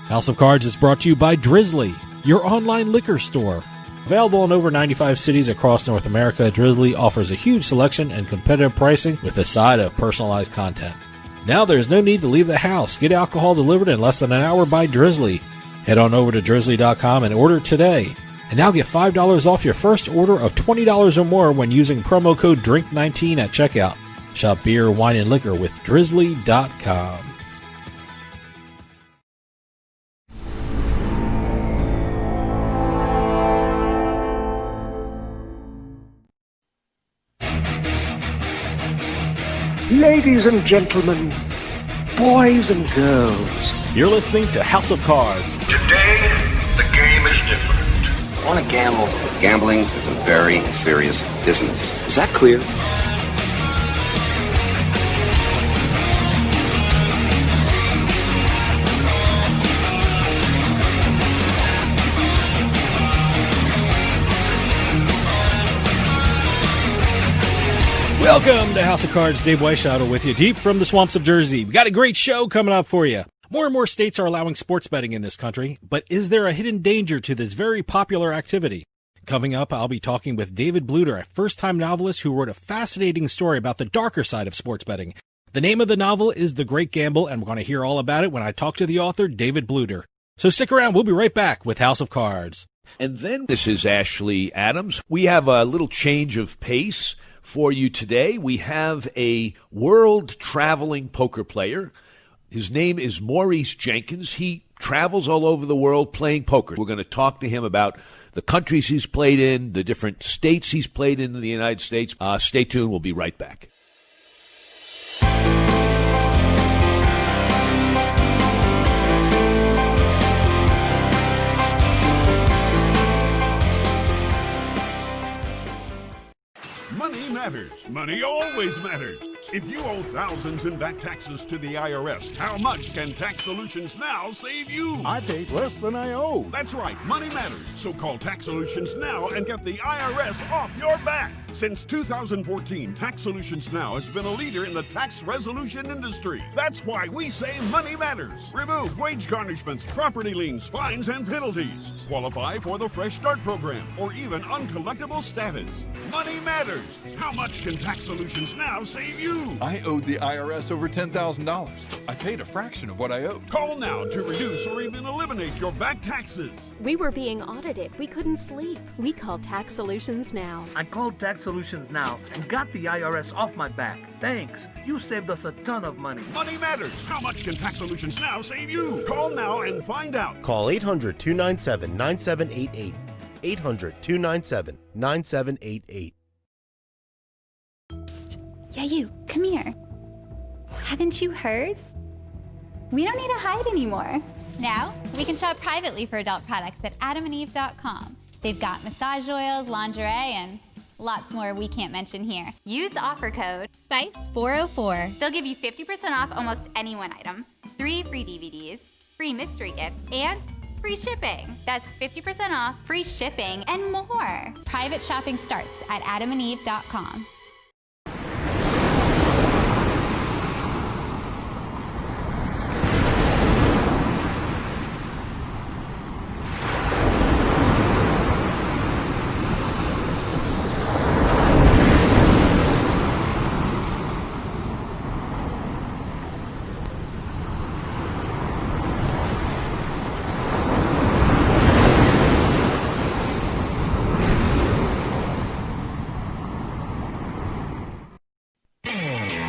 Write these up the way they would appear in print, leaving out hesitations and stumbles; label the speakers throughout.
Speaker 1: House of Cards is brought to you by Drizzly, your online liquor store. Available in over 95 cities across North America, Drizzly offers a huge selection and competitive pricing with a side of personalized content. Now there's no need to leave the house. Get alcohol delivered in less than an hour by Drizzly. Head on over to drizzly.com and order today. And now get $5 off your first order of $20 or more when using promo code DRINK19 at checkout. Shop beer, wine, and liquor with drizzly.com.
Speaker 2: Ladies and gentlemen, boys and girls,
Speaker 1: You're listening to House of Cards.
Speaker 3: Today, the game is different.
Speaker 4: I want to gamble. Gambling is a very serious business. Is that clear?
Speaker 1: Welcome to House of Cards. Dave Weishauter with you, deep from the swamps of Jersey. We got a great show coming up for you. More and more states are allowing sports betting in this country, but is there a hidden danger to this very popular activity? Coming up, I'll be talking with David Bluder, a first-time novelist who wrote a fascinating story about the darker side of sports betting. The name of the novel is The Great Gamble, and we're going to hear all about it when I talk to the author, David Bluder. So stick around. We'll be right back with House of Cards.
Speaker 5: And then this is Ashley Adams. We have a little change of pace for you today. We have a world-traveling poker player. His name is Maurice Jenkins. He travels all over the world playing poker. We're going to talk to him about the countries he's played in, the different states he's played in the United States. Stay tuned. We'll be right back.
Speaker 6: Money matters. Money always matters. If you owe thousands in back taxes to the IRS, how much can Tax Solutions Now save you?
Speaker 7: I paid less than I owe.
Speaker 6: That's right, money matters. So call Tax Solutions Now and get the IRS off your back. Since 2014, Tax Solutions Now has been a leader in the tax resolution industry. That's why we say money matters. Remove wage garnishments, property liens, fines, and penalties. Qualify for the Fresh Start program or even uncollectible status. Money matters. How much can Tax Solutions Now save you?
Speaker 7: I owed the IRS over $10,000. I paid a fraction of what I owed.
Speaker 6: Call now to reduce or even eliminate your back taxes.
Speaker 8: We were being audited. We couldn't sleep. We called Tax Solutions Now.
Speaker 9: I called Tax Solutions Now and got the IRS off my back. Thanks. You saved us a ton of money.
Speaker 6: Money matters. How much can Tax Solutions Now save you? Call now and find out.
Speaker 10: Call 800-297-9788. 800-297-9788.
Speaker 11: Psst. Yeah, you. Come here. Haven't you heard? We don't need to hide anymore.
Speaker 12: Now, we can shop privately for adult products at adamandeve.com. They've got massage oils, lingerie, and lots more we can't mention here. Use offer code SPICE404. They'll give you 50% off almost any one item, 3 free DVDs, free mystery gift, and free shipping. That's 50% off, free shipping, and more. Private shopping starts at adamandeve.com.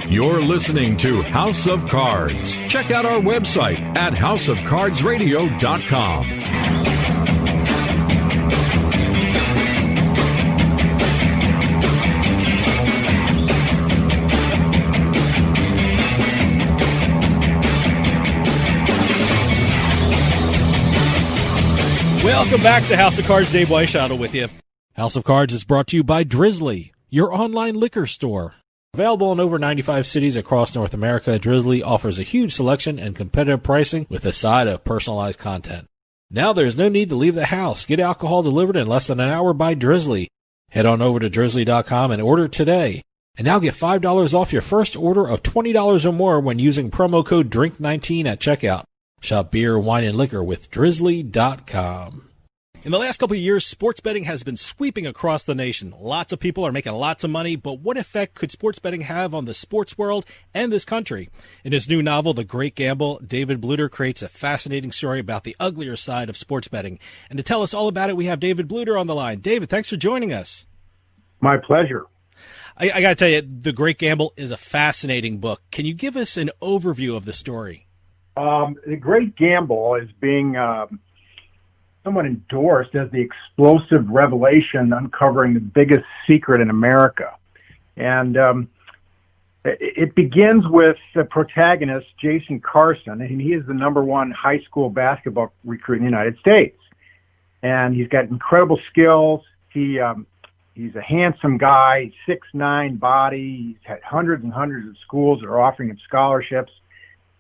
Speaker 13: You're listening to House of Cards. Check out our website at houseofcardsradio.com.
Speaker 1: Welcome back to House of Cards. Dave Weishauter with you. House of Cards is brought to you by Drizzly, your online liquor store. Available in over 95 cities across North America, Drizzly offers a huge selection and competitive pricing with a side of personalized content. Now there's no need to leave the house. Get alcohol delivered in less than an hour by Drizzly. Head on over to drizzly.com and order today. And now get $5 off your first order of $20 or more when using promo code DRINK19 at checkout. Shop beer, wine, and liquor with Drizzly.com. In the last couple of years, sports betting has been sweeping across the nation. Lots of people are making lots of money, but what effect could sports betting have on the sports world and this country? In his new novel, The Great Gamble, David Bluder creates a fascinating story about the uglier side of sports betting. And to tell us all about it, we have David Bluder on the line. David, thanks for joining us.
Speaker 10: My pleasure.
Speaker 1: I got to tell you, The Great Gamble is a fascinating book. Can you give us an overview of the story?
Speaker 10: The Great Gamble is being somewhat endorsed as the explosive revelation uncovering the biggest secret in America. And it begins with the protagonist, Jason Carson, and he is the #1 high school basketball recruit in the United States. And he's got incredible skills. He's a handsome guy, 6'9" body. He's had hundreds and hundreds of schools that are offering him scholarships.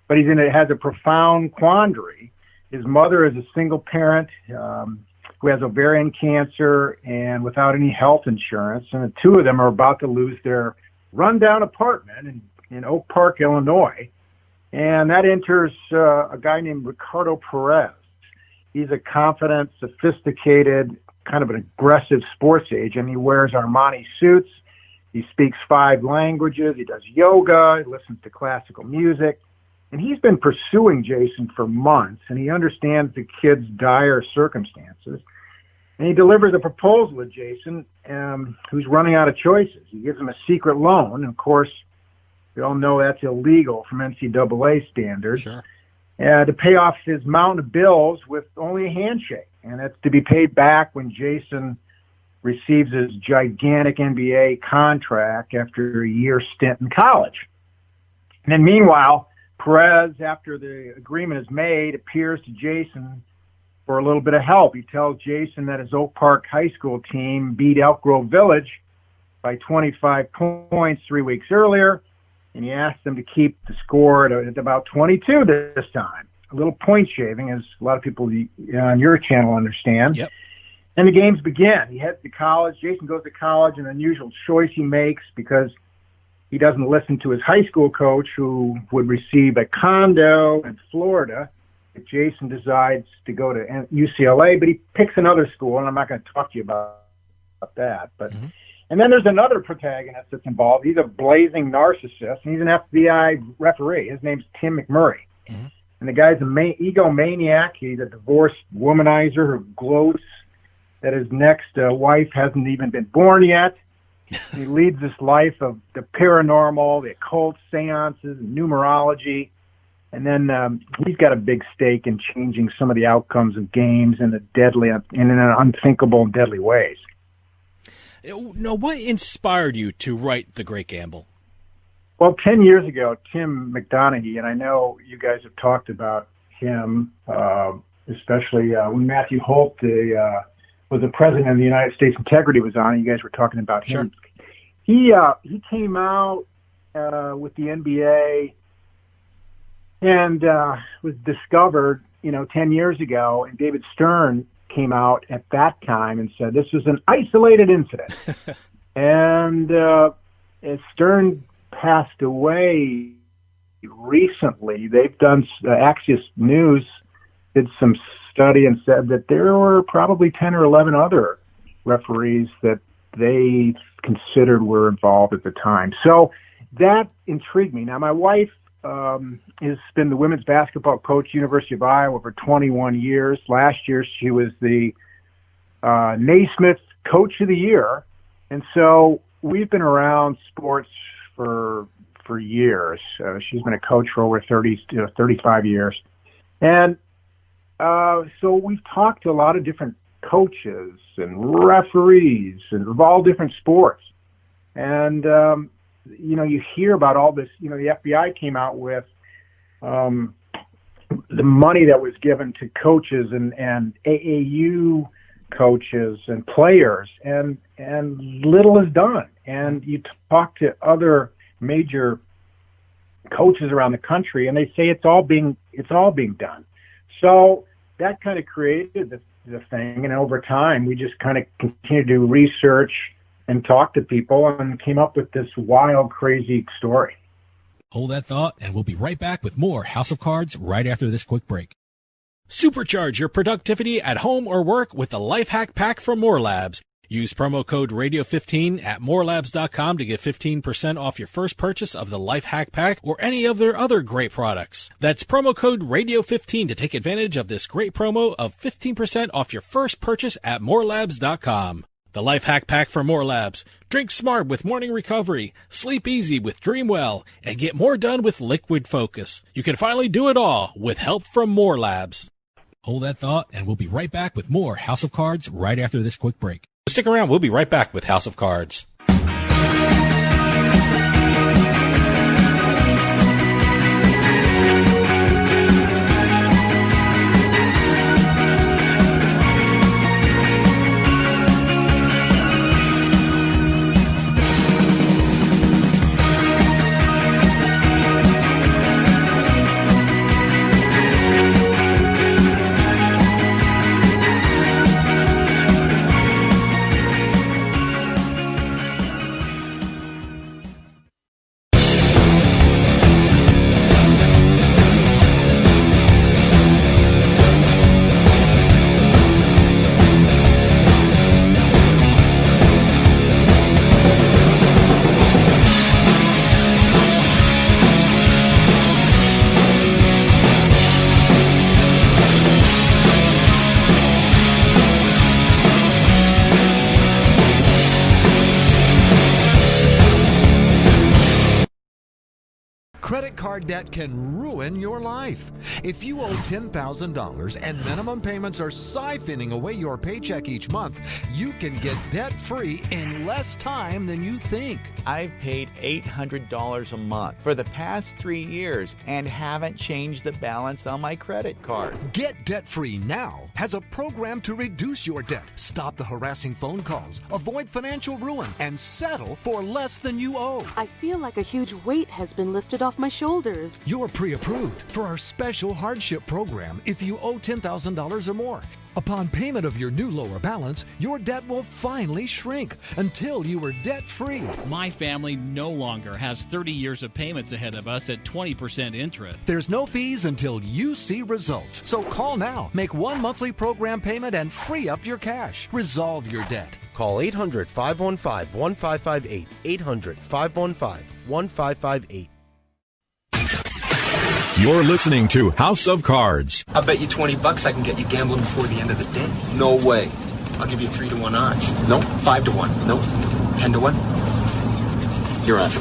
Speaker 10: But has a profound quandary. His mother is a single parent who has ovarian cancer and without any health insurance. And the two of them are about to lose their rundown apartment in Oak Park, Illinois. And that enters a guy named Ricardo Perez. He's a confident, sophisticated, kind of an aggressive sports agent. He wears Armani suits. He speaks 5 languages. He does yoga. He listens to classical music. And he's been pursuing Jason for months, and he understands the kid's dire circumstances. And he delivers a proposal to Jason, who's running out of choices. He gives him a secret loan. And of course, we all know that's illegal from NCAA standards.
Speaker 1: Sure.
Speaker 10: To pay off his mountain of bills with only a handshake. And that's to be paid back when Jason receives his gigantic NBA contract after a year stint in college. And then meanwhile, Perez, after the agreement is made, appears to Jason for a little bit of help. He tells Jason that his Oak Park High School team beat Elk Grove Village by 25 points 3 weeks earlier, and he asks them to keep the score at about 22 this time. A little point shaving, as a lot of people on your channel understand.
Speaker 1: Yep.
Speaker 10: And the games begin. He heads to college. Jason goes to college, an unusual choice he makes because he doesn't listen to his high school coach, who would receive a condo in Florida if Jason decides to go to UCLA, but he picks another school, and I'm not going to talk to you about that. But And then there's another protagonist that's involved. He's a blazing narcissist, and he's an FBI referee. His name's Tim McMurray. And the guy's an egomaniac. He's a divorced womanizer who gloats that his next wife hasn't even been born yet. He leads this life of the paranormal, the occult, seances, and numerology. And then he's got a big stake in changing some of the outcomes of games in unthinkable and deadly ways.
Speaker 1: Now, what inspired you to write The Great Gamble?
Speaker 10: Well, 10 years ago, Tim McDonough, and I know you guys have talked about him, especially when Matthew Holt, was the president of the United States Integrity, was on. You guys were talking about him. Sure. He came out with the NBA and was discovered, 10 years ago. And David Stern came out at that time and said this was an isolated incident. And as Stern passed away recently, they've done Axios News did some study and said that there were probably 10 or 11 other referees that they considered were involved at the time. So that intrigued me. Now, my wife has been the women's basketball coach, University of Iowa, for 21 years. Last year, she was the Naismith Coach of the Year. And so we've been around sports for years. She's been a coach for over 35 years. And so we've talked to a lot of different coaches and referees and of all different sports. And, you hear about all this, the FBI came out with the money that was given to coaches and AAU coaches and players, and little is done. And you talk to other major coaches around the country, and they say it's all being done. So that kind of created the thing, and over time we just kind of continued to research and talk to people and came up with this wild, crazy story.
Speaker 1: Hold that thought, and we'll be right back with more House of Cards right after this quick break. Supercharge your productivity at home or work with the Life Hack Pack from More Labs. Use promo code Radio15 at morelabs.com to get 15% off your first purchase of the Life Hack Pack or any of their other great products. That's promo code Radio15 to take advantage of this great promo of 15% off your first purchase at morelabs.com. The Life Hack Pack from More Labs. Drink smart with morning recovery, sleep easy with Dream Well, and get more done with Liquid Focus. You can finally do it all with help from More Labs. Hold that thought, and we'll be right back with more House of Cards right after this quick break. Stick around. We'll be right back with House of Cards.
Speaker 14: Credit card debt can ruin your life. If you owe $10,000 and minimum payments are siphoning away your paycheck each month, you can get debt-free in less time than you think.
Speaker 15: I've paid $800 a month for the past 3 years and haven't changed the balance on my credit card.
Speaker 14: Get Debt-Free Now has a program to reduce your debt, stop the harassing phone calls, avoid financial ruin, and settle for less than you owe.
Speaker 16: I feel like a huge weight has been lifted off my shoulders.
Speaker 14: You're pre-approved for our special hardship program if you owe $10,000 or more. Upon payment of your new lower balance, your debt will finally shrink until you are debt-free.
Speaker 17: My family no longer has 30 years of payments ahead of us at 20% interest.
Speaker 14: There's no fees until you see results. So call now, make one monthly program payment, and free up your cash. Resolve your debt.
Speaker 18: Call 800-515-1558. 800-515-1558.
Speaker 13: You're listening to House of Cards.
Speaker 19: I'll bet you $20 I can get you gambling before the end of the day.
Speaker 4: No way.
Speaker 19: I'll give you 3-1 odds.
Speaker 4: No.
Speaker 19: 5-1.
Speaker 4: No.
Speaker 19: 10-1.
Speaker 4: You're on.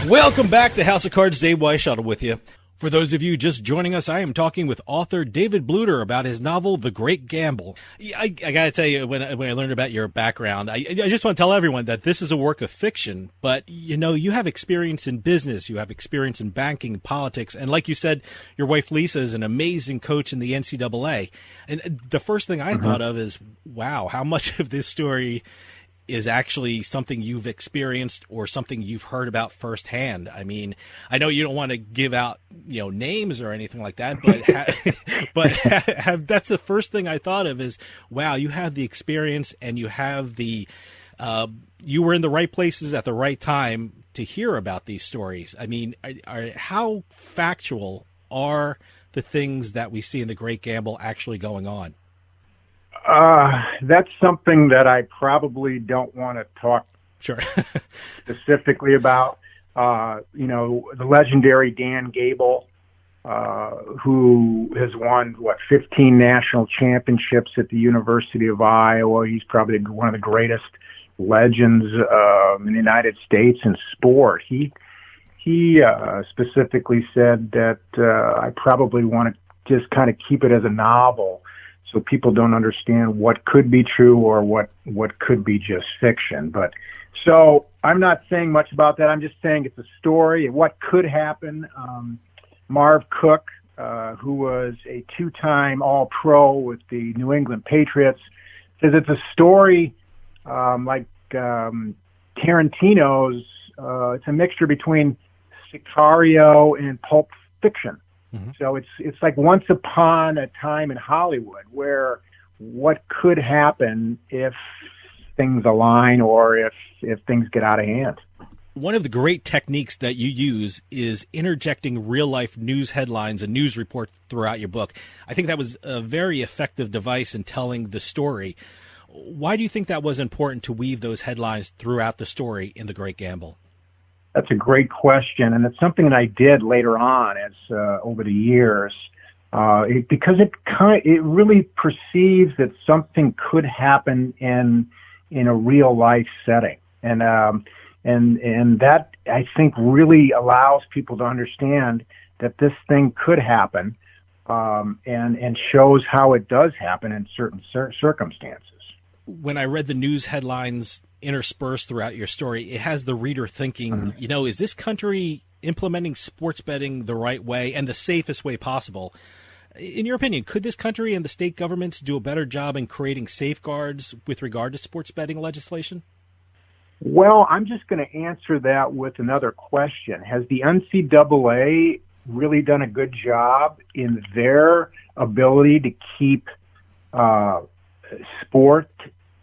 Speaker 1: Welcome back to House of Cards. Dave Weishuttle with you. For those of you just joining us, I am talking with author David Bluder about his novel, The Great Gamble. I got to tell you, when I learned about your background, I just want to tell everyone that this is a work of fiction, but, you have experience in business, you have experience in banking, politics, and like you said, your wife Lisa is an amazing coach in the NCAA. And the first thing I thought of is, wow, how much of this story is actually something you've experienced or something you've heard about firsthand. I mean, I know you don't want to give out, names or anything like that, but that's the first thing I thought of is, wow, you have the experience and you have you were in the right places at the right time to hear about these stories. I mean, how factual are the things that we see in The Great Gamble actually going on?
Speaker 10: That's something that I probably don't want to talk specifically about. The legendary Dan Gable, who has won, 15 national championships at the University of Iowa. He's probably one of the greatest legends in the United States in sport. He specifically said that I probably want to just kind of keep it as a novel, so people don't understand what could be true or what could be just fiction. But so I'm not saying much about that. I'm just saying it's a story, what could happen. Marv Cook, who was a 2-time All-Pro with the New England Patriots, says it's a story Tarantino's. It's a mixture between Sicario and Pulp Fiction. Mm-hmm. So it's like Once Upon a Time in Hollywood, where what could happen if things align or if things get out of hand.
Speaker 1: One of the great techniques that you use is interjecting real-life news headlines and news reports throughout your book. I think that was a very effective device in telling the story. Why do you think that was important to weave those headlines throughout the story in The Great Gamble?
Speaker 10: That's a great question, and it's something that I did later on as over the years, because it really perceives that something could happen in a real-life setting. And that, I think, really allows people to understand that this thing could happen, and shows how it does happen in certain circumstances.
Speaker 1: When I read the news headlines interspersed throughout your story, it has the reader thinking, is this country implementing sports betting the right way and the safest way possible? In your opinion, could this country and the state governments do a better job in creating safeguards with regard to sports betting legislation?
Speaker 10: Well, I'm just going to answer that with another question. Has the NCAA really done a good job in their ability to keep sport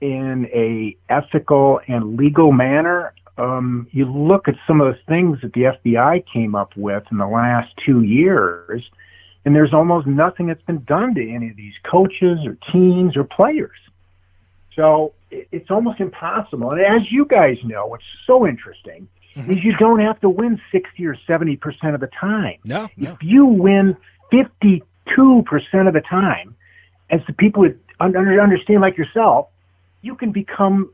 Speaker 10: in a ethical and legal manner? You look at some of the things that the FBI came up with in the last 2 years, and there's almost nothing that's been done to any of these coaches or teams or players. So it's almost impossible. And as you guys know, what's so interesting is you don't have to win 60 or 70% of the time.
Speaker 1: No.
Speaker 10: If you win 52% of the time, as the people that understand like yourself, you can become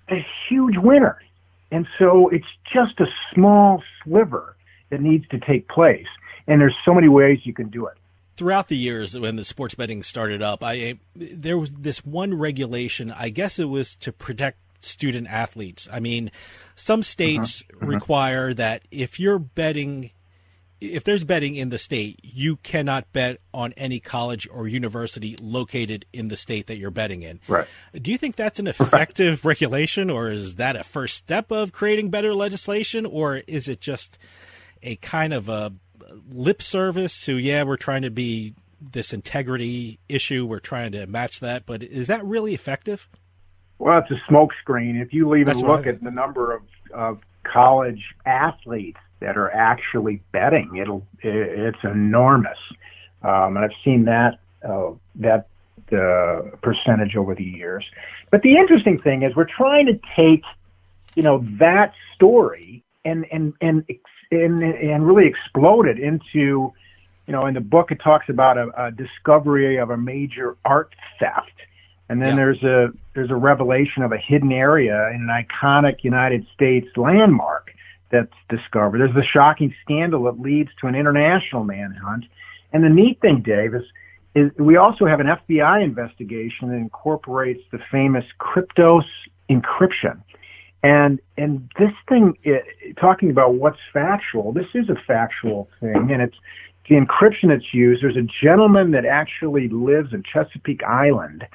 Speaker 10: a huge winner. And so it's just a small sliver that needs to take place. And there's so many ways you can do it.
Speaker 1: Throughout the years when the sports betting started up, there was this one regulation. I guess it was to protect student athletes. I mean, some states require that if there's betting in the state, you cannot bet on any college or university located in the state that you're betting in.
Speaker 10: Right.
Speaker 1: Do you think that's an effective regulation, or is that a first step of creating better legislation, or is it just a kind of a lip service to, we're trying to be this integrity issue, we're trying to match that, but is that really effective?
Speaker 10: Well, it's a smokescreen. If you even look at the number of college athletes that are actually betting, it's enormous. And I've seen that percentage over the years. But the interesting thing is we're trying to take, that story and really explode it into, in the book it talks about a discovery of a major art theft. And then there's a revelation of a hidden area in an iconic United States landmark that's discovered. There's the shocking scandal that leads to an international manhunt. And the neat thing, Dave, is we also have an FBI investigation that incorporates the famous Kryptos encryption. And this thing, talking about what's factual, this is a factual thing, and it's the encryption that's used. There's a gentleman that actually lives in Chesapeake Island,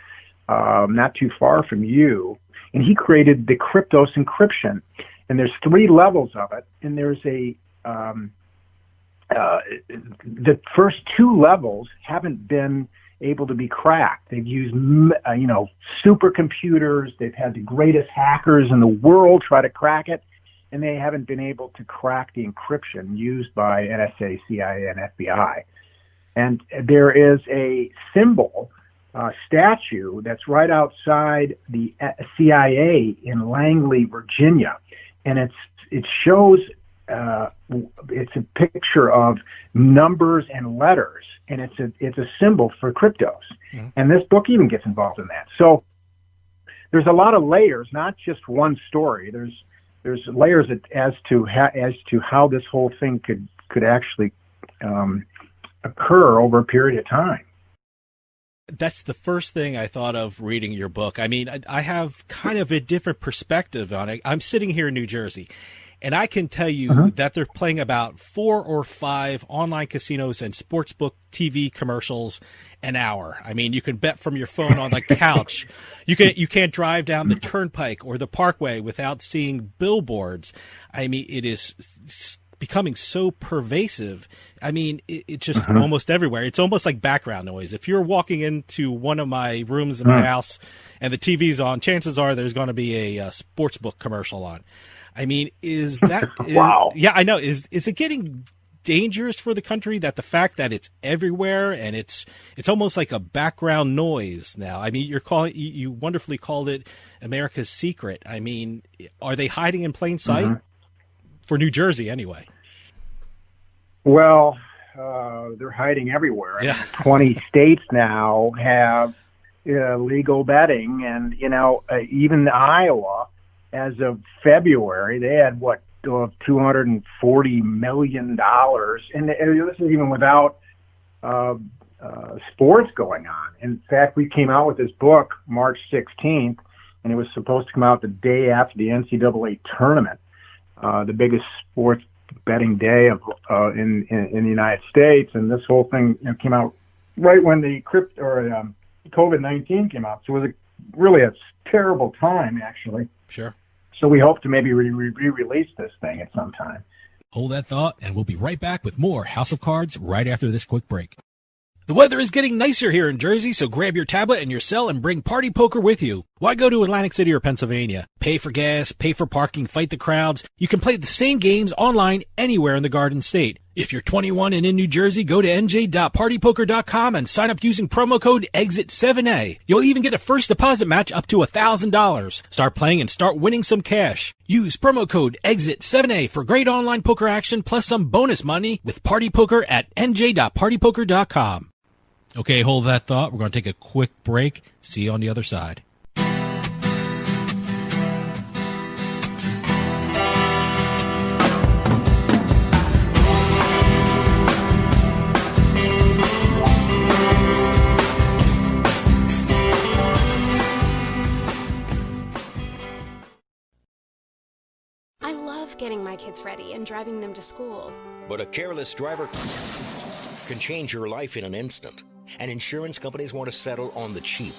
Speaker 10: not too far from you, and he created the Kryptos encryption. And there's 3 levels of it, and there's the first 2 levels haven't been able to be cracked. They've used, supercomputers. They've had the greatest hackers in the world try to crack it, and they haven't been able to crack the encryption used by NSA, CIA, and FBI. And there is a symbol, statue that's right outside the CIA in Langley, Virginia. And it shows, it's a picture of numbers and letters, and it's a symbol for Kryptos. Mm-hmm. And this book even gets involved in that. So there's a lot of layers, not just one story. There's layers as to how this whole thing could actually occur over a period of time.
Speaker 1: That's the first thing I thought of reading your book. I mean, I have kind of a different perspective on it. I'm sitting here in New Jersey, And I can tell you that they're playing about 4 or 5 online casinos and sportsbook TV commercials an hour. I mean, you can bet from your phone on the couch. You can't drive down the turnpike or the parkway without seeing billboards. I mean, it is becoming so pervasive. I mean, it's just almost everywhere. It's almost like background noise. If you're walking into one of my rooms in my house and the TV's on, chances are there's going to be a sportsbook commercial on. I mean, is that
Speaker 10: wow?
Speaker 1: Yeah, I know. Is it getting dangerous for the country that the fact that it's everywhere and it's almost like a background noise now? I mean, you wonderfully called it America's secret. I mean, are they hiding in plain sight for New Jersey anyway?
Speaker 10: Well, they're hiding everywhere.
Speaker 1: Yeah.
Speaker 10: 20 states now have legal betting, and even Iowa, as of February, they had $240 million, and this is even without sports going on. In fact, we came out with this book March 16th, and it was supposed to come out the day after the NCAA tournament, the biggest sports betting day in the United States. And this whole thing came out right when the COVID-19 came out, so it was really a terrible time, actually.
Speaker 1: Sure.
Speaker 10: So we hope to maybe re-release this thing at some time.
Speaker 1: Hold that thought, and we'll be right back with more House of Cards right after this quick break. The weather is getting nicer here in Jersey, so grab your tablet and your cell and bring Party Poker with you. Why go to Atlantic City or Pennsylvania? Pay for gas, pay for parking, fight the crowds. You can play the same games online anywhere in the Garden State. If you're 21 and in New Jersey, go to nj.partypoker.com and sign up using promo code EXIT7A. You'll even get a first deposit match up to $1,000. Start playing and start winning some cash. Use promo code EXIT7A for great online poker action plus some bonus money with Party Poker at nj.partypoker.com. Okay, hold that thought. We're going to take a quick break. See you on the other side.
Speaker 8: I love getting my kids ready and driving them to school.
Speaker 18: But a careless driver can change your life in an instant. And insurance companies want to settle on the cheap.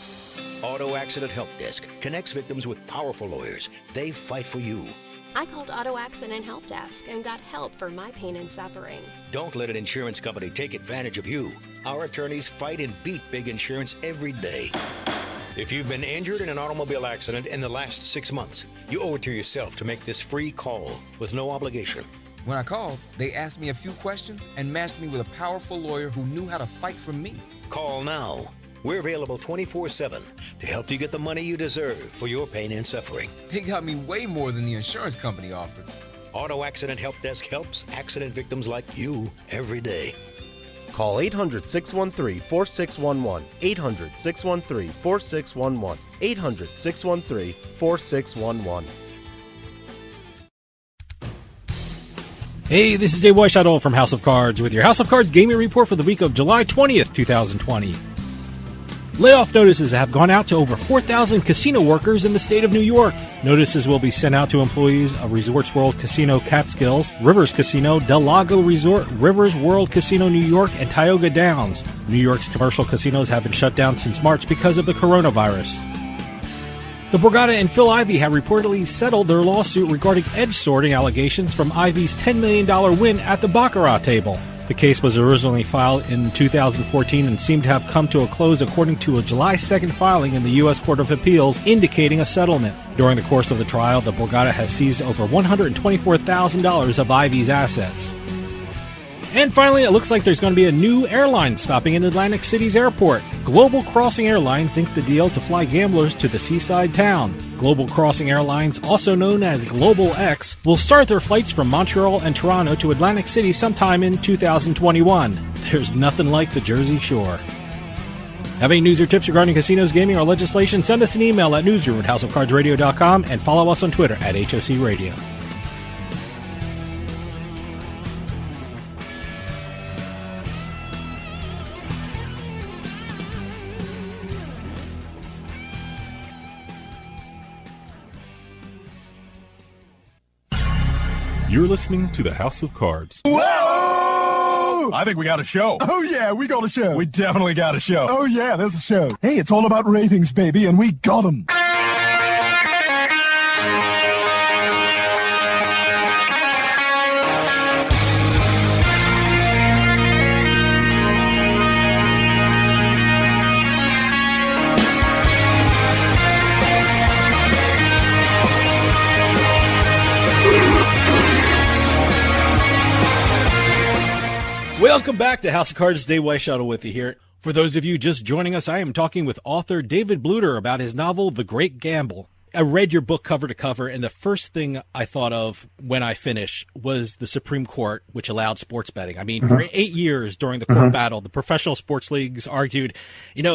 Speaker 18: Auto Accident Help Desk connects victims with powerful lawyers. They fight for you.
Speaker 8: I called Auto Accident Help Desk and got help for my pain and suffering.
Speaker 18: Don't let an insurance company take advantage of you. Our attorneys fight and beat big insurance every day. If you've been injured in an automobile accident in the last 6 months, you owe it to yourself to make this free call with no obligation.
Speaker 20: When I called, they asked me a few questions and matched me with a powerful lawyer who knew how to fight for me.
Speaker 18: Call now. We're available 24/7 to help you get the money you deserve for your pain and suffering.
Speaker 20: They got me way more than the insurance company offered.
Speaker 18: Auto Accident Help Desk helps accident victims like you every day.
Speaker 21: Call 800-613-4611. 800-613-4611. 800-613-4611.
Speaker 1: Hey, this is Dave Weishaupt from House of Cards with your House of Cards gaming report for the week of July 20th, 2020. Layoff notices have gone out to over 4,000 casino workers in the state of New York. Notices will be sent out to employees of Resorts World Casino Catskills, Rivers Casino, Del Lago Resort, Rivers World Casino New York, and Tioga Downs. New York's commercial casinos have been shut down since March because of the coronavirus. The Borgata and Phil Ivey have reportedly settled their lawsuit regarding edge sorting allegations from Ivey's $10 million win at the Baccarat table. The case was originally filed in 2014 and seemed to have come to a close according to a July 2nd filing in the U.S. Court of Appeals indicating a settlement. During the course of the trial, the Borgata has seized over $124,000 of Ivey's assets. And finally, it looks like there's going to be a new airline stopping in Atlantic City's airport. Global Crossing Airlines inked the deal to fly gamblers to the seaside town. Global Crossing Airlines, also known as Global X, will start their flights from Montreal and Toronto to Atlantic City sometime in 2021. There's nothing like the Jersey Shore. Have any news or tips regarding casinos, gaming, or legislation? Send us an email at newsroom@houseofcardsradio.com and follow us on Twitter at HOC Radio.
Speaker 13: You're listening to the House of Cards.
Speaker 7: Whoa! I think we got a show.
Speaker 21: Oh, yeah, we got a show.
Speaker 7: We definitely got a show.
Speaker 21: Oh, yeah, there's a show. Hey, it's all about ratings, baby, and we got them.
Speaker 1: Welcome back to House of Cards. Dave Weishuttle with you here. For those of you just joining us, I am talking with author David Bluder about his novel, The Great Gamble. I read your book cover to cover, and the first thing I thought of when I finished was the Supreme Court, which allowed sports betting. I mean, for 8 years during the court battle, the professional sports leagues argued,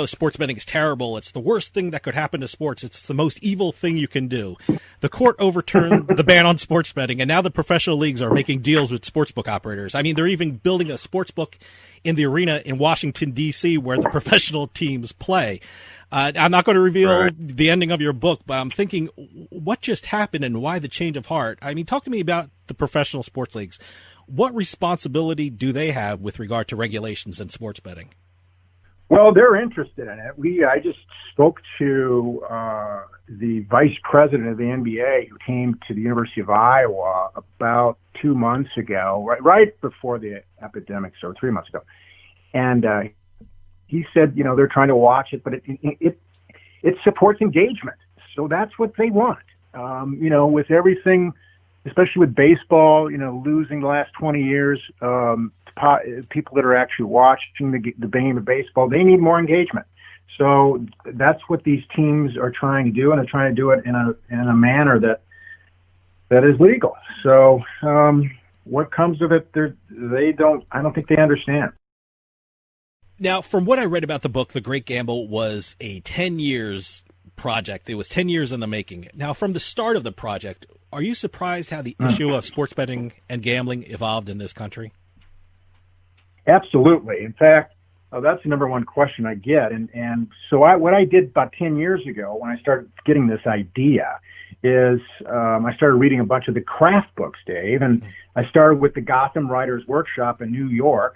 Speaker 1: sports betting is terrible. It's the worst thing that could happen to sports. It's the most evil thing you can do. The court overturned the ban on sports betting, and now the professional leagues are making deals with sportsbook operators. I mean, they're even building a sportsbook in the arena in Washington, D.C., where the professional teams play. I'm not going to reveal the ending of your book, but I'm thinking, what just happened and why the change of heart? I mean, talk to me about the professional sports leagues. What responsibility do they have with regard to regulations and sports betting?
Speaker 10: Well, they're interested in it. I just spoke to the vice president of the NBA who came to the University of Iowa about 2 months ago, right before the epidemic, so 3 months ago. And he said, they're trying to watch it, but it supports engagement. So that's what they want. With everything, especially with baseball, losing the last 20 years, people that are actually watching the game of baseball, they need more engagement. So that's what these teams are trying to do, and they're trying to do it in a manner that is legal. So what comes of it, I don't think they understand.
Speaker 1: Now, from what I read about the book, The Great Gamble was a 10 years project. It was 10 years in the making. Now, from the start of the project, are you surprised how the issue of sports betting and gambling evolved in this country?
Speaker 10: Absolutely. In fact, that's the number one question I get. And so what I did about 10 years ago when I started getting this idea is I started reading a bunch of the craft books, Dave, and I started with the Gotham Writers Workshop in New York.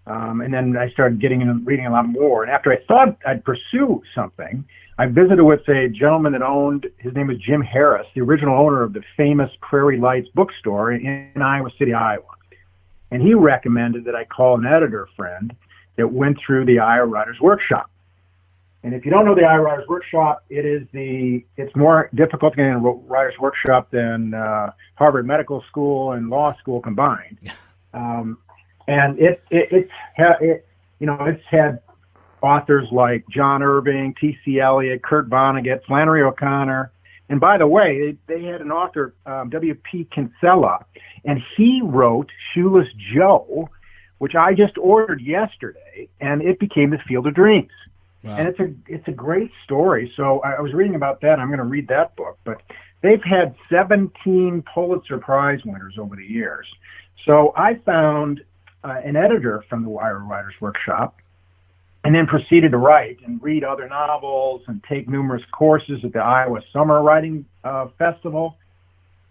Speaker 10: And then I started reading a lot more. And after I thought I'd pursue something, I visited with a gentleman that his name was Jim Harris, the original owner of the famous Prairie Lights bookstore in Iowa City, Iowa. And he recommended that I call an editor friend that went through the Iowa Writers Workshop. And if you don't know the Iowa Writers Workshop, it's more difficult to get in a Writers Workshop than Harvard Medical School and law school combined. And it's had authors like John Irving, T.C. Eliot, Kurt Vonnegut, Flannery O'Connor. And by the way, they had an author, W.P. Kinsella, and he wrote Shoeless Joe, which I just ordered yesterday, and it became The Field of Dreams. Wow. And it's a great story. So I was reading about that. I'm going to read that book. But they've had 17 Pulitzer Prize winners over the years. So I found an editor from the Iowa Writers Workshop, and then proceeded to write and read other novels and take numerous courses at the Iowa Summer Writing Festival.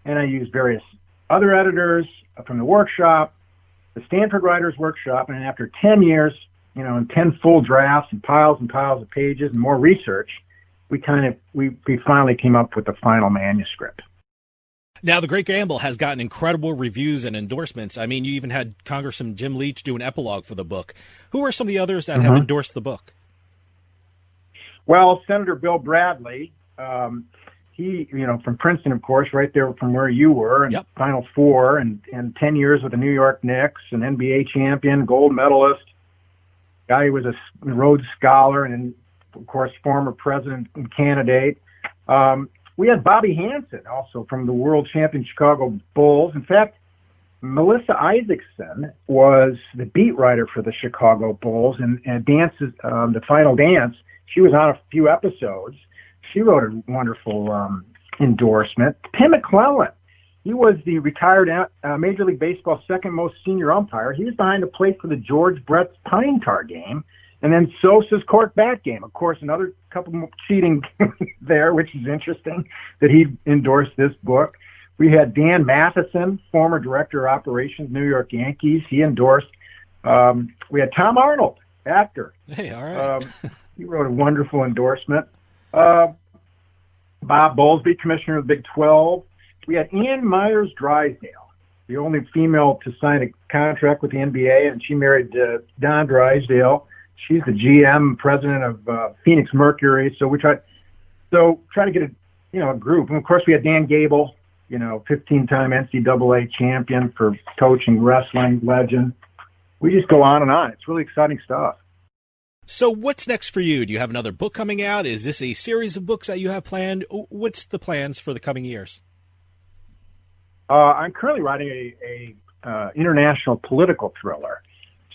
Speaker 10: And I used various other editors from the workshop, the Stanford Writers Workshop, and after 10 years, and 10 full drafts and piles of pages and more research, we finally came up with the final manuscript.
Speaker 1: Now, The Great Gamble has gotten incredible reviews and endorsements. I mean, you even had Congressman Jim Leach do an epilogue for the book. Who are some of the others that have endorsed the book?
Speaker 10: Well, Senator Bill Bradley, he, from Princeton, of course, right there from where you were, and Final Four, and 10 years with the New York Knicks, an NBA champion, gold medalist, guy who was a Rhodes Scholar, and, of course, former president and candidate. We had Bobby Hansen, also from the world champion Chicago Bulls. In fact, Melissa Isaacson was the beat writer for the Chicago Bulls, and dances, the Final Dance, she was on a few episodes. She wrote a wonderful endorsement. Tim McClellan, he was the retired Major League Baseball second most senior umpire. He was behind the plate for the George Brett Pine Tar game, and then Sosa's cork bat game. Of course, another couple more cheating there, which is interesting that he endorsed this book. We had Dan Matheson, former director of operations, New York Yankees. He endorsed. We had Tom Arnold, actor.
Speaker 1: Hey, all right.
Speaker 10: He wrote a wonderful endorsement. Bob Bowlesby, commissioner of the Big 12. We had Ann Myers Drysdale, the only female to sign a contract with the NBA, and she married Don Drysdale. She's the GM, president of Phoenix Mercury. So we try to get a group. And of course, we had Dan Gable, 15-time NCAA champion for coaching, wrestling, legend. We just go on and on. It's really exciting stuff.
Speaker 1: So what's next for you? Do you have another book coming out? Is this a series of books that you have planned? What's the plans for the coming years?
Speaker 10: I'm currently writing a international political thriller.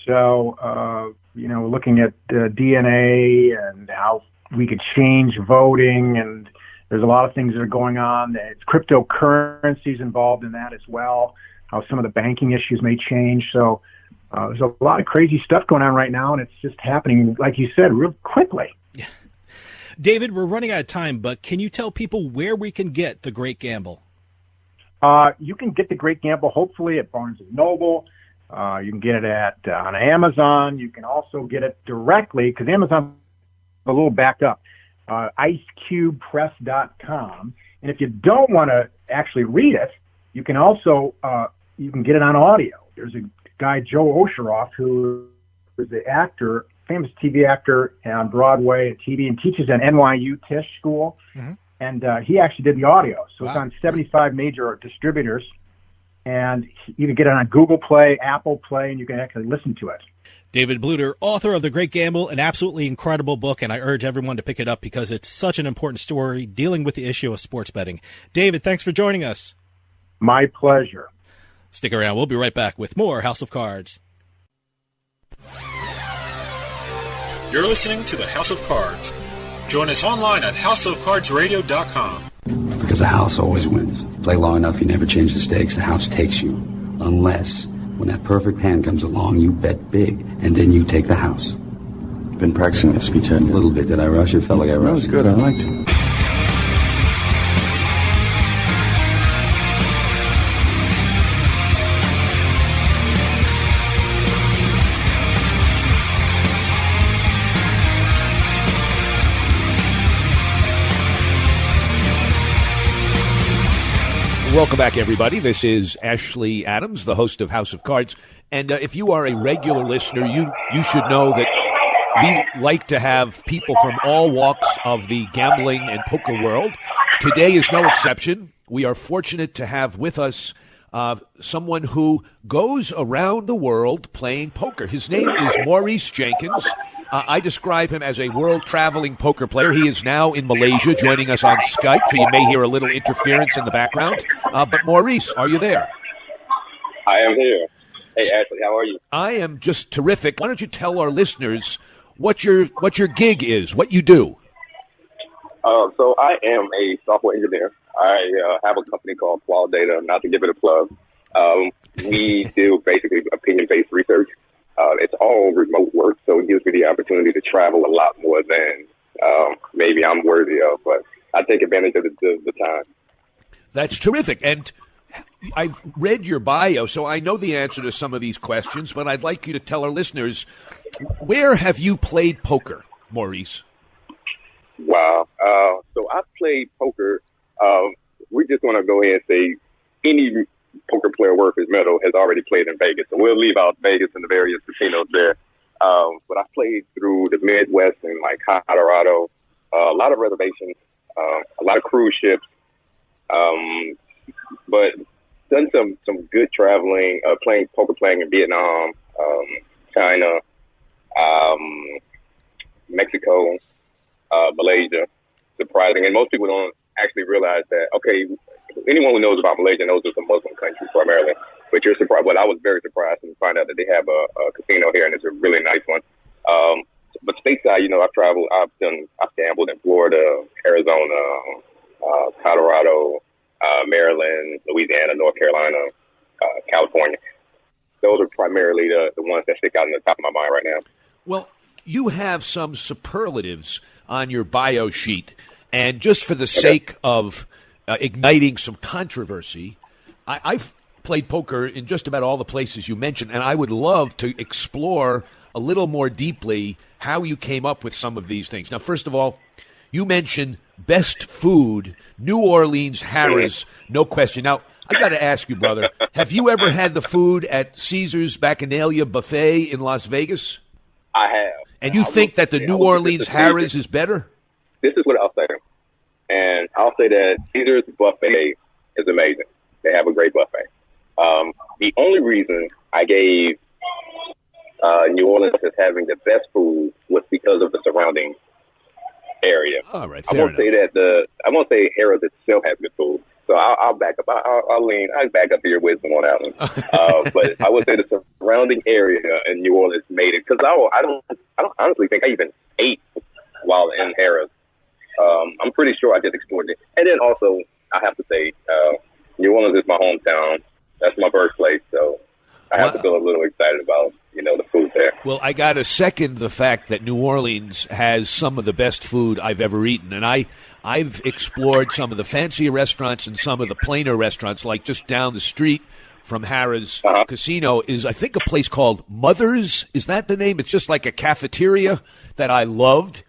Speaker 10: So, looking at DNA and how we could change voting, and there's a lot of things that are going on. It's cryptocurrencies involved in that as well, how some of the banking issues may change. So there's a lot of crazy stuff going on right now, and it's just happening, like you said, real quickly.
Speaker 1: Yeah. David, we're running out of time, but can you tell people where we can get The Great Gamble?
Speaker 10: You can get The Great Gamble, hopefully, at Barnes & Noble. You can get it on Amazon. You can also get it directly, because Amazon's a little backed up, icecubepress.com. And if you don't want to actually read it, you can also you can get it on audio. There's a guy, Joe Osheroff, who is the actor, famous TV actor on Broadway and TV, and teaches at NYU Tisch School.
Speaker 1: Mm-hmm.
Speaker 10: And he actually did the audio. So
Speaker 1: Wow.
Speaker 10: It's on 75 major distributors. And you can get it on Google Play, Apple Play, and you can actually listen to it.
Speaker 1: David Bluder, author of The Great Gamble, an absolutely incredible book, and I urge everyone to pick it up because it's such an important story dealing with the issue of sports betting. David, thanks for joining us.
Speaker 10: My pleasure.
Speaker 1: Stick around. We'll be right back with more House of Cards.
Speaker 2: You're listening to the House of Cards. Join us online at houseofcardsradio.com.
Speaker 4: Because the house always wins. Play long enough, you never change the stakes, the house takes you. Unless, when that perfect hand comes along, you bet big, and then you take the house.
Speaker 22: Been practicing this speech, haven't you?
Speaker 4: A little bit. Did I rush it? Felt like I rushed.
Speaker 22: That was good. I liked it.
Speaker 5: Welcome back, everybody. This is Ashley Adams, the host of House of Cards. And if you are a regular listener, you should know that we like to have people from all walks of the gambling and poker world. Today is no exception. We are fortunate to have with us someone who goes around the world playing poker. His name is Maurice Jenkins. I describe him as a world-traveling poker player. He is now in Malaysia, joining us on Skype, so you may hear a little interference in the background. But Maurice, are you there?
Speaker 23: I am here. Hey, Ashley, how are you?
Speaker 5: I am just terrific. Why don't you tell our listeners what your gig is, what you do?
Speaker 23: So I am a software engineer. I have a company called Qual Data, not to give it a plug. We do basically opinion-based research. It's all remote work, so it gives me the opportunity to travel a lot more than maybe I'm worthy of, but I take advantage of the time.
Speaker 5: That's terrific. And I've read your bio, so I know the answer to some of these questions, but I'd like you to tell our listeners, where have you played poker, Maurice?
Speaker 23: Wow. So I've played poker. We just want to go ahead and say any poker player worth his medal has already played in Vegas. So we'll leave out Vegas and the various casinos there. But I played through the Midwest and like Colorado, a lot of reservations, a lot of cruise ships, but done some good traveling, playing in Vietnam, China, Mexico, Malaysia. Surprising. And most people don't actually realize that, okay, anyone who knows about Malaysia knows it's a Muslim country primarily, but you're surprised. But I was very surprised to find out that they have a casino here, and it's a really nice one. But stateside, I've traveled. I've gambled in Florida, Arizona, Colorado, Maryland, Louisiana, North Carolina, California. Those are primarily the ones that stick out in the top of my mind right now.
Speaker 5: Well, you have some superlatives on your bio sheet, and just for the sake of igniting some controversy. I've played poker in just about all the places you mentioned, and I would love to explore a little more deeply how you came up with some of these things. Now, first of all, you mentioned best food, New Orleans Harrah's, no question. Now, I got to ask you, brother, have you ever had the food at Caesar's Bacchanalia Buffet in Las Vegas?
Speaker 23: I have.
Speaker 5: And you think that the New Orleans Harrah's is better?
Speaker 23: This is what I'll say. And I'll say that Caesar's Buffet is amazing. They have a great buffet. The only reason I gave New Orleans as having the best food was because of the surrounding area.
Speaker 5: All right,
Speaker 23: I won't say that I won't say Harrah's itself has good food. So I'll back up. I'll back up to your wisdom on that one. But I would say the surrounding area in New Orleans made it, because I don't honestly think I even ate while in Harrah's. I'm pretty sure I just explored it. And then also, I have to say, New Orleans is my hometown. That's my birthplace, so I have to feel a little excited about, the food there.
Speaker 5: Well, I got to second the fact that New Orleans has some of the best food I've ever eaten. And I've explored some of the fancier restaurants and some of the plainer restaurants, like just down the street from Harrah's Casino is, I think, a place called Mother's. Is that the name? It's just like a cafeteria that I loved.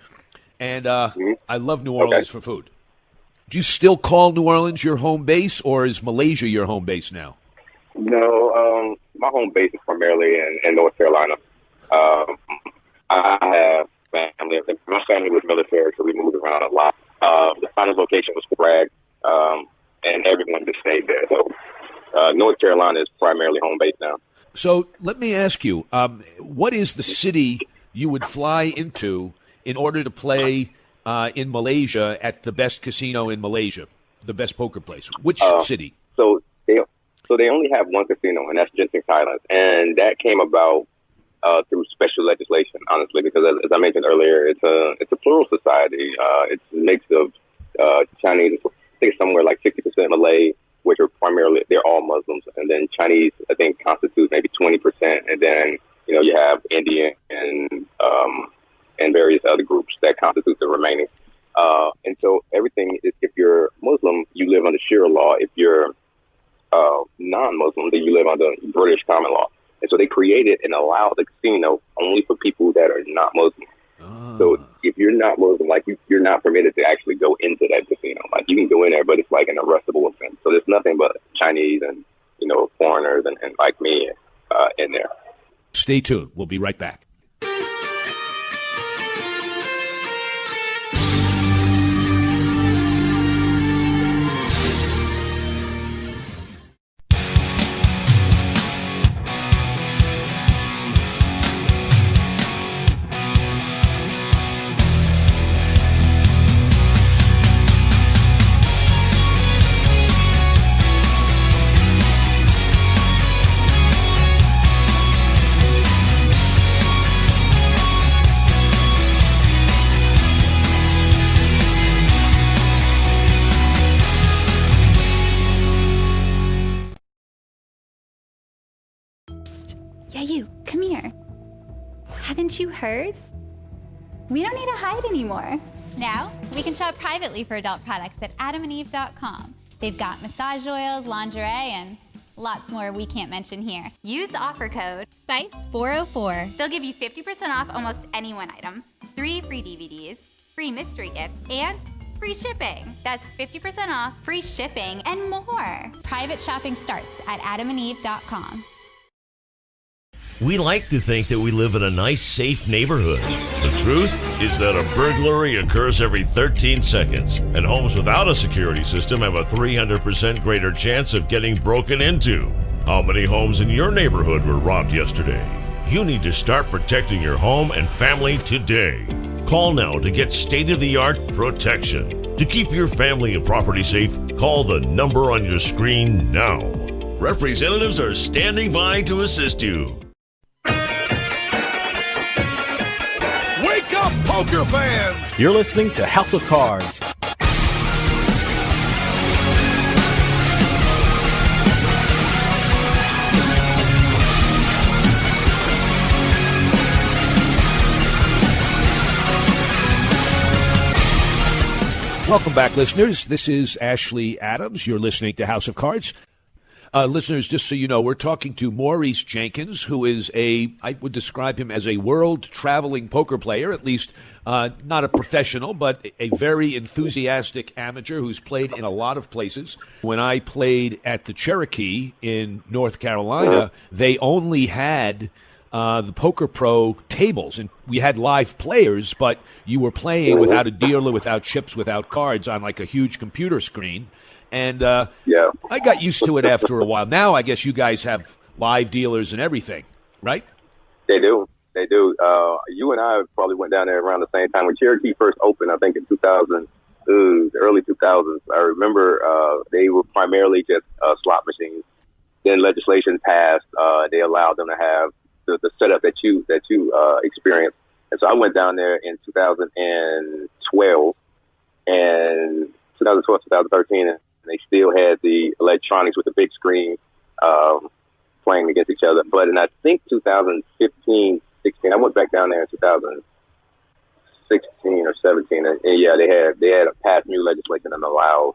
Speaker 5: And I love New Orleans for food. Do you still call New Orleans your home base, or is Malaysia your home base now?
Speaker 23: No, my home base is primarily in North Carolina. I have family. My family was military, so we moved around a lot. The final location was Bragg, and everyone just stayed there. So North Carolina is primarily home base now.
Speaker 5: So let me ask you, what is the city you would fly into in order to play in Malaysia at the best casino in Malaysia, the best poker place? Which city?
Speaker 23: So they only have one casino, and that's Genting, Thailand. And that came about through special legislation, honestly, because as I mentioned earlier, it's a plural society. It's a mix of Chinese, I think somewhere like 60% Malay, which are primarily, they're all Muslims. And then Chinese, I think, constitutes maybe 20%. And then, you have Indian and various other groups that constitute the remaining. And so everything is, if you're Muslim, you live under Sharia law. If you're non-Muslim, then you live under British common law. And so they created and allowed the casino only for people that are not Muslim. So if you're not Muslim, like you're not permitted to actually go into that casino. Like you can go in there, but it's like an arrestable offense. So there's nothing but Chinese and, foreigners and like me in there.
Speaker 5: Stay tuned. We'll be right back.
Speaker 11: You, come here. Haven't you heard? We don't need to hide anymore.
Speaker 12: Now, we can shop privately for adult products at adamandeve.com. They've got massage oils, lingerie, and lots more we can't mention here. Use offer code SPICE404. They'll give you 50% off almost any one item, 3 free DVDs, free mystery gift, and free shipping. That's 50% off, free shipping, and more. Private shopping starts at adamandeve.com.
Speaker 3: We like to think that we live in a nice, safe neighborhood. The truth is that a burglary occurs every 13 seconds, and homes without a security system have a 300% greater chance of getting broken into. How many homes in your neighborhood were robbed yesterday? You need to start protecting your home and family today. Call now to get state-of-the-art protection. To keep your family and property safe, call the number on your screen now. Representatives are standing by to assist you.
Speaker 21: Wake up, poker fans!
Speaker 1: You're listening to House of Cards.
Speaker 5: Welcome back, listeners. This is Ashley Adams. You're listening to House of Cards. Listeners, just so you know, we're talking to Maurice Jenkins, who is I would describe him as a world-traveling poker player, at least not a professional, but a very enthusiastic amateur who's played in a lot of places. When I played at the Cherokee in North Carolina, they only had the Poker Pro tables, and we had live players, but you were playing without a dealer, without chips, without cards, on like a huge computer screen. And I got used to it after a while. Now I guess you guys have live dealers and everything, right?
Speaker 23: They do. You and I probably went down there around the same time when Cherokee first opened, I think in 2000, the early 2000s. I remember they were primarily just slot machines. Then legislation passed. They allowed them to have the setup that you experienced. And so I went down there in 2012 and 2013, and they still had the electronics with the big screen playing against each other. But in I think 2015, 16, I went back down there in 2016 or 17, and yeah, they had passed new legislation and allowed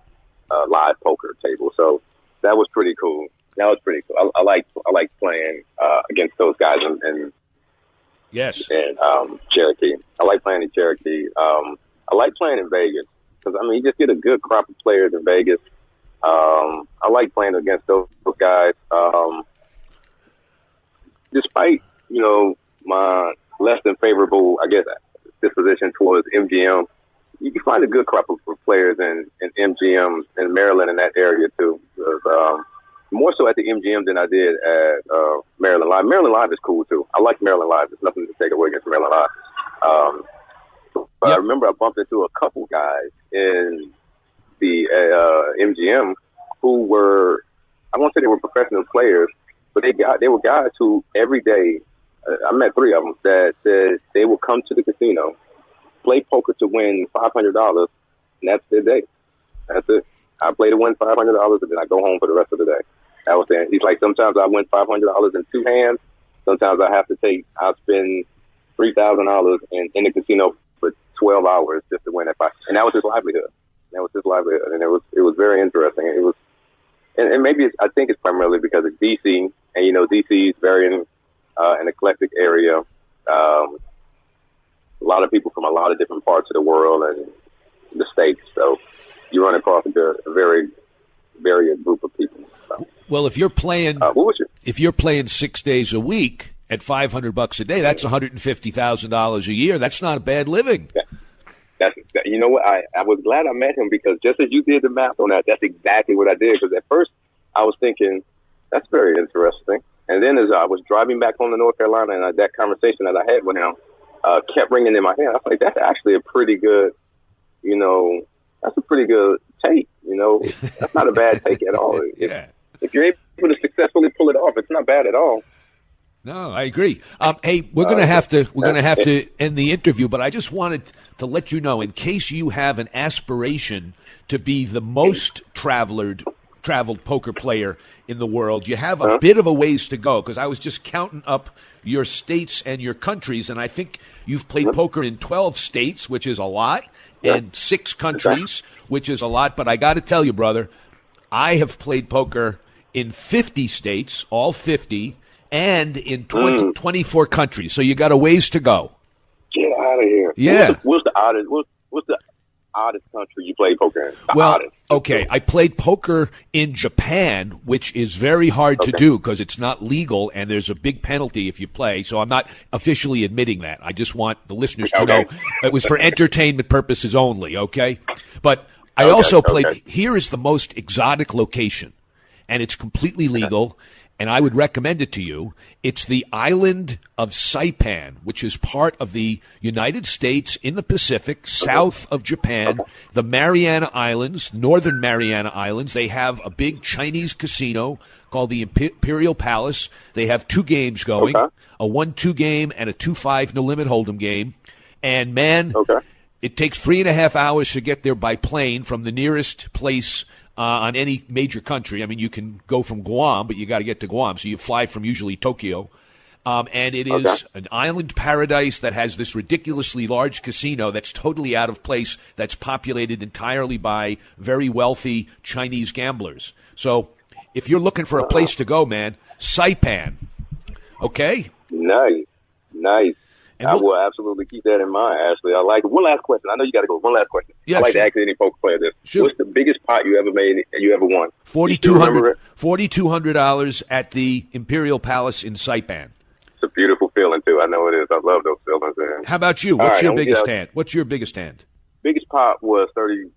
Speaker 23: live poker table. So that was pretty cool. I like playing against those guys and Cherokee. I like playing in Cherokee. I like playing in Vegas because you just get a good crop of players in Vegas. I like playing against those guys. Despite my less than favorable, I guess, disposition towards MGM, you can find a good crop of players in MGM in Maryland in that area too. More so at the MGM than I did at Maryland Live. Maryland Live is cool too. I like Maryland Live. There's nothing to take away against Maryland Live. But I remember I bumped into a couple guys in the MGM who were, I won't say they were professional players, but they were guys who every day, I met three of them that said they would come to the casino, play poker to win $500, and that's their day. That's it. I play to win $500, and then I go home for the rest of the day. That was it. He's like, sometimes I win $500 in two hands. Sometimes I'll spend $3,000 in the casino for 12 hours just to win that $500. And that was his livelihood. And it was very interesting. It was, and maybe I think it's primarily because it's DC, and DC is very an eclectic area. A lot of people from a lot of different parts of the world and the states. So you run across a very varied group of people. So.
Speaker 5: Well, if you're playing, 6 days a week at $500 a day, that's $150,000 a year. That's not a bad living. You know what? I was glad I met him because just as you did the math on that, that's exactly what I did. Because at first I was thinking that's very interesting, and then as I was driving back home to North Carolina, and that conversation that I had with him kept ringing in my head. I was like, that's actually a pretty good, that's a pretty good take. That's not a bad take at all. If you're able to successfully pull it off, it's not bad at all. No, I agree. Hey, we're going to have to end the interview, but I just wanted to let you know, in case you have an aspiration to be the most traveled poker player in the world, you have a bit of a ways to go, because I was just counting up your states and your countries, and I think you've played poker in 12 states, which is a lot, and 6 countries, which is a lot. But I got to tell you, brother, I have played poker in 50 states, all 50, and in 24 countries. So you got a ways to go.
Speaker 23: Get out of here.
Speaker 5: Yeah.
Speaker 23: What's the oddest country you played poker in?
Speaker 5: Okay. I played poker in Japan, which is very hard to do because it's not legal and there's a big penalty if you play. So I'm not officially admitting that. I just want the listeners to know it was for entertainment purposes only, okay? But I also played, here is the most exotic location, and it's completely legal, and I would recommend it to you. It's the island of Saipan, which is part of the United States in the Pacific, south of Japan, the Mariana Islands, northern Mariana Islands. They have a big Chinese casino called the Imperial Palace. They have 2 games going, a 1-2 game and a 2-5 no-limit hold'em game. And, man, it takes 3.5 hours to get there by plane from the nearest place on any major country. I mean, you can go from Guam, but you got to get to Guam. So you fly from usually Tokyo. And it is an island paradise that has this ridiculously large casino that's totally out of place, that's populated entirely by very wealthy Chinese gamblers. So if you're looking for a place to go, man, Saipan. Okay?
Speaker 23: Nice. I will absolutely keep that in mind, Ashley. I like it. One last question. I know you got to go. One last question.
Speaker 5: Yeah,
Speaker 23: I like
Speaker 5: sure.
Speaker 23: to ask any poker player this.
Speaker 5: Sure.
Speaker 23: What's the biggest pot you ever made and you ever won?
Speaker 5: $4,200 at the Imperial Palace in Saipan.
Speaker 23: It's a beautiful feeling, too. I know it is. I love those feelings. Man.
Speaker 5: How about you? What's your biggest hand? What's your biggest hand?
Speaker 23: Biggest pot was 38,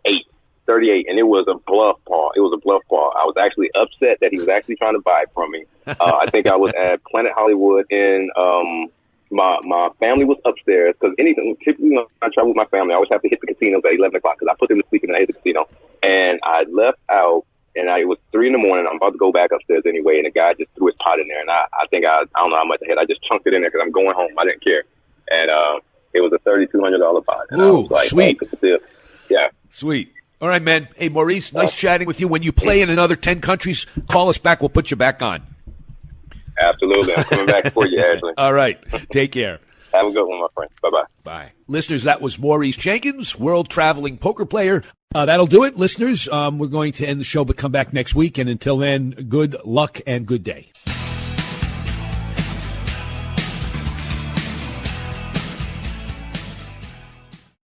Speaker 23: and it was a bluff paw. I was actually upset that he was actually trying to buy it from me. I think I was at Planet Hollywood, and my family was upstairs because typically when I travel with my family, I always have to hit the casinos at 11 o'clock because I put them to sleep and I hit the casino. And I left out, and it was 3 a.m. I'm about to go back upstairs anyway, and the guy just threw his pot in there, and I think I don't know how much I had. I just chunked it in there because I'm going home. I didn't care, and it was a $3,200 pot. And I was like,
Speaker 5: sweet.
Speaker 23: Yeah,
Speaker 5: sweet. All right, man. Hey, Maurice, nice chatting with you. When you play in another 10 countries, call us back. We'll put you back on.
Speaker 23: Absolutely. I'm coming back for you, Ashley.
Speaker 5: All right. Take care.
Speaker 23: Have a good one, my friend. Bye-bye.
Speaker 5: Bye. Listeners, that was Maurice Jenkins, world-traveling poker player. That'll do it, listeners. We're going to end the show, but come back next week. And until then, good luck and good day.